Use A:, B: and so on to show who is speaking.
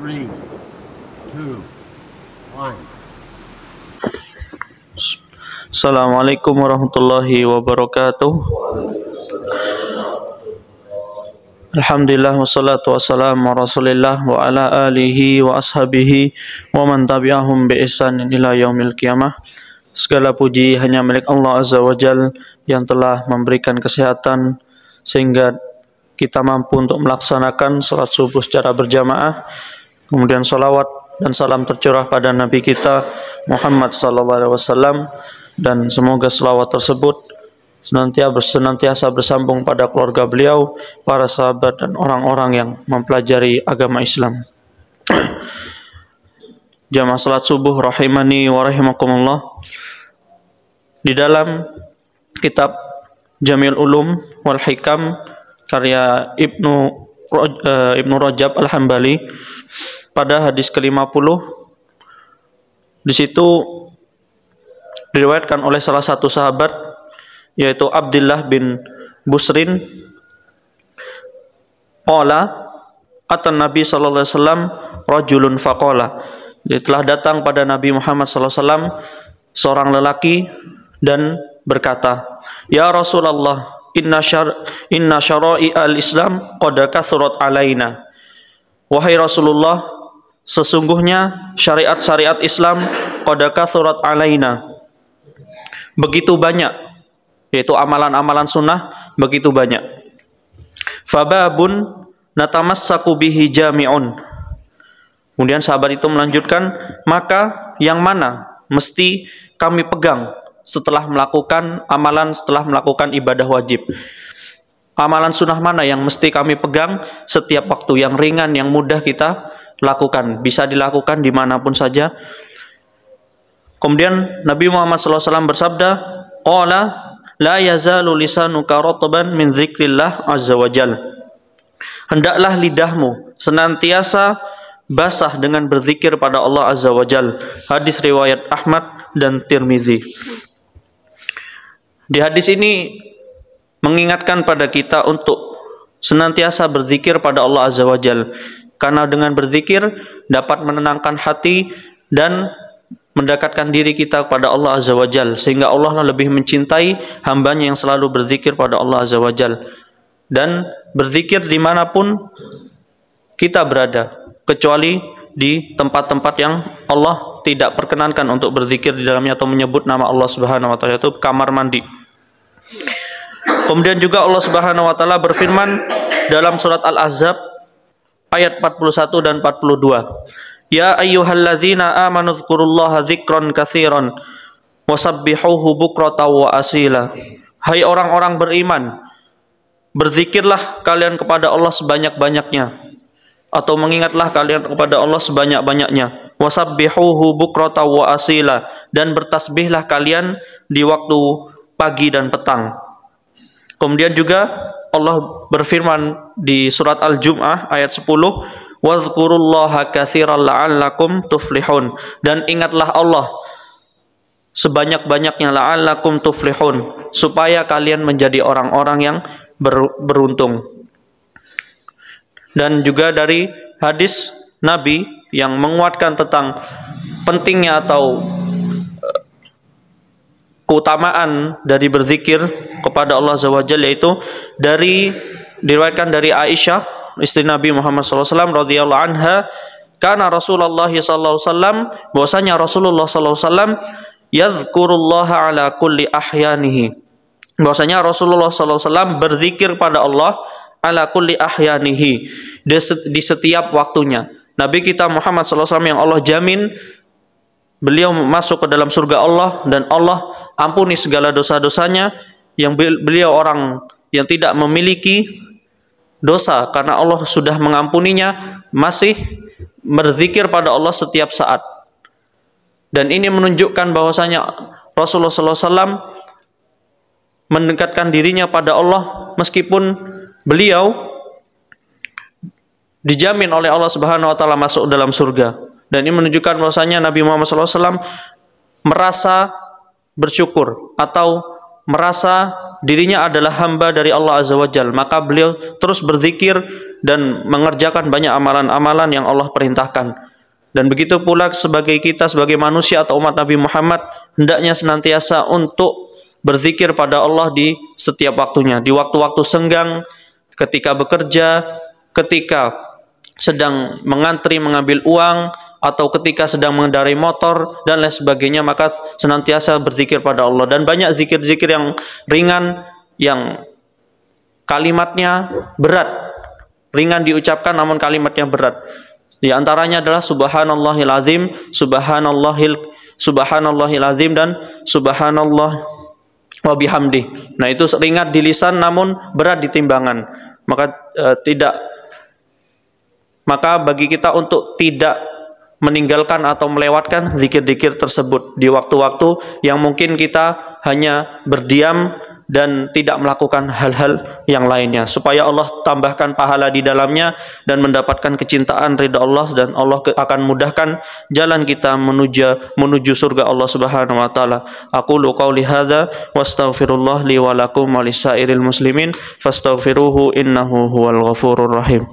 A: 3, 2, 1.
B: Assalamualaikum warahmatullahi wabarakatuh. Alhamdulillah wassalatu wassalamu ala rasulillah wa ala alihi wa ashabihi wa man tabi'ahum bi ihsanin ila yaumil qiyamah. Segala puji hanya milik Allah Azza wa Jal yang telah memberikan kesehatan sehingga kita mampu untuk melaksanakan salat subuh secara berjamaah. Kemudian salawat dan salam tercurah pada Nabi kita Muhammad sallallahu alaihi wasallam, dan semoga selawat tersebut senantiasa bersambung pada keluarga beliau, para sahabat dan orang-orang yang mempelajari agama Islam. Jamaah salat subuh rahimani wa rahimakumullah. Di dalam kitab Jamil Ulum wal Hikam karya Ibnu Rajab Al-Hambali, pada hadis ke-50 di situ diriwayatkan oleh salah satu sahabat yaitu Abdullah bin Busrin, qala atan Nabi sallallahu alaihi wasallam rajulun faqala, telah datang pada Nabi Muhammad sallallahu alaihi wasallam seorang lelaki dan berkata, ya Rasulullah, inna syara'i al-Islam qad kathurat alaina. Wahai Rasulullah, sesungguhnya syariat-syariat Islam qad kathurat alaina, begitu banyak, yaitu amalan-amalan sunnah begitu banyak. Fababun natamassaku bihi jami'un. Kemudian sahabat itu melanjutkan, maka yang mana mesti kami pegang setelah melakukan ibadah wajib? Amalan sunnah mana yang mesti kami pegang setiap waktu, yang ringan, yang mudah kita lakukan, bisa dilakukan dimanapun saja. Kemudian Nabi Muhammad SAW bersabda, qala la yazalu lisanuka ratban min dzikrillah azza wajal. Hendaklah lidahmu senantiasa basah dengan berzikir pada Allah azza wajal. Hadis riwayat Ahmad dan Tirmizi. Di hadis ini mengingatkan pada kita untuk senantiasa berzikir pada Allah azza wajal, karena dengan berzikir dapat menenangkan hati dan mendekatkan diri kita kepada Allah azza wajal, sehingga Allah lebih mencintai hambanya yang selalu berzikir pada Allah azza wajal. Dan berzikir dimanapun kita berada, kecuali di tempat-tempat yang Allah tidak perkenankan untuk berzikir di dalamnya atau menyebut nama Allah Subhanahu wa taala, itu kamar mandi. Kemudian juga Allah Subhanahu wa taala berfirman dalam surat Al-Ahzab ayat 41 dan 42. Ya ayyuhalladzina amanu dzkurullaha dzikran katsiran wasabbihuhu bukratan wa asila. Hai orang-orang beriman, berzikirlah kalian kepada Allah sebanyak-banyaknya, atau mengingatlah kalian kepada Allah sebanyak-banyaknya. Wasabbihuhu bukratan wa asila, dan bertasbihlah kalian di waktu pagi dan petang. Kemudian juga Allah berfirman di surat Al-Jum'ah ayat 10, wadhkurullaha katsiran la'allakum tuflihun, dan ingatlah Allah sebanyak-banyaknya la'allakum tuflihun, supaya kalian menjadi orang-orang yang beruntung. Dan juga dari hadis Nabi yang menguatkan tentang pentingnya atau keutamaan dari berzikir kepada Allah Azza wa Jalla, yaitu diriwayatkan dari Aisyah istri Nabi Muhammad SAW radhiyallahu anha, karena Rasulullah SAW, bahwasanya Rasulullah SAW yadhkurullaha ala kulli ahyanihi, bahwasanya Rasulullah SAW berzikir pada Allah ala kulli ahyanihi, di setiap waktunya. Nabi kita Muhammad SAW yang Allah jamin beliau masuk ke dalam surga Allah, dan Allah ampuni segala dosa-dosanya, yang beliau orang yang tidak memiliki dosa karena Allah sudah mengampuninya, masih berzikir pada Allah setiap saat. Dan ini menunjukkan bahwasanya Rasulullah SAW mendekatkan dirinya pada Allah meskipun beliau dijamin oleh Allah Subhanahu wa taala masuk dalam surga. Dan ini menunjukkan bahwasanya Nabi Muhammad SAW merasa bersyukur atau merasa dirinya adalah hamba dari Allah Azza wa Jalla, maka beliau terus berzikir dan mengerjakan banyak amalan-amalan yang Allah perintahkan. Dan begitu pula sebagai kita, sebagai manusia atau umat Nabi Muhammad, hendaknya senantiasa untuk berzikir pada Allah di setiap waktunya, di waktu-waktu senggang, ketika bekerja, ketika sedang mengantri mengambil uang, atau ketika sedang mengendarai motor dan lain sebagainya, maka senantiasa berzikir pada Allah. Dan banyak zikir-zikir yang ringan, yang kalimatnya berat, ringan diucapkan namun kalimatnya berat. Di antaranya adalah subhanallahil azim, subhanallahil azim, dan subhanallah wa bihamdi. Nah, itu ringan di lisan namun berat di timbangan. Maka bagi kita untuk tidak meninggalkan atau melewatkan zikir-zikir tersebut di waktu-waktu yang mungkin kita hanya berdiam dan tidak melakukan hal-hal yang lainnya, supaya Allah tambahkan pahala di dalamnya dan mendapatkan kecintaan ridha Allah, dan Allah akan mudahkan jalan kita menuju surga Allah Subhanahu wa taala. Aqulu qauli hadza wastaghfirullah li wa lakum wa lisairil muslimin fastaghfiruhu innahu huwal ghafurur rahim.